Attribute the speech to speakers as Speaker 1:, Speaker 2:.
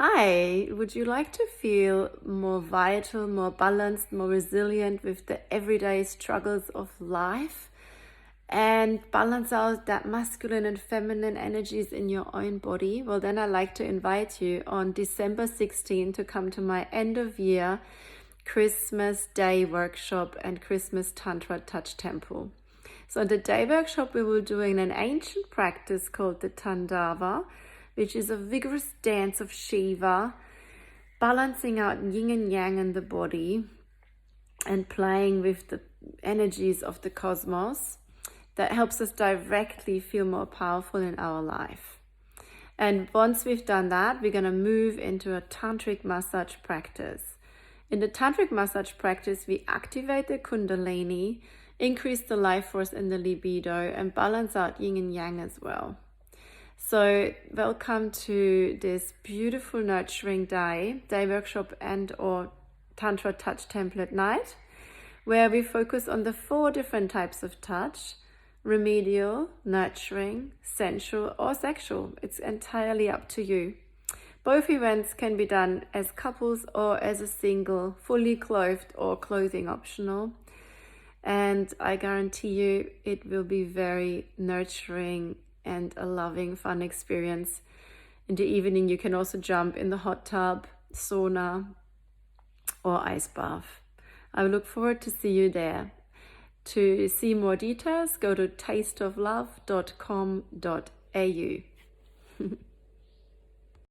Speaker 1: Hi, would you like to feel more vital, more balanced, more resilient with the everyday struggles of life and balance out that masculine and feminine energies in your own body? Well, then I'd like to invite you on December 16 to come to my end of year Christmas Day workshop and Christmas Tantra Touch Temple. So in the day workshop, we will be doing an ancient practice called the Tandava, which is a vigorous dance of Shiva, balancing out yin and yang in the body and playing with the energies of the cosmos that helps us directly feel more powerful in our life. And once we've done that, we're going to move into a tantric massage practice. In the tantric massage practice, we activate the Kundalini, increase the life force in the libido, and balance out yin and yang as well. So welcome to this beautiful nurturing day workshop and or Tantra Touch Temple at night, where we focus on the 4 different types of touch: remedial, nurturing, sensual, or sexual. It's entirely up to you. Both events can be done as couples or as a single, fully clothed or clothing optional. And I guarantee you it will be very nurturing and a loving, fun experience. In the evening, you can also jump in the hot tub, sauna, or ice bath. I look forward to see you there. To see more details, go to tasteoflove.com.au.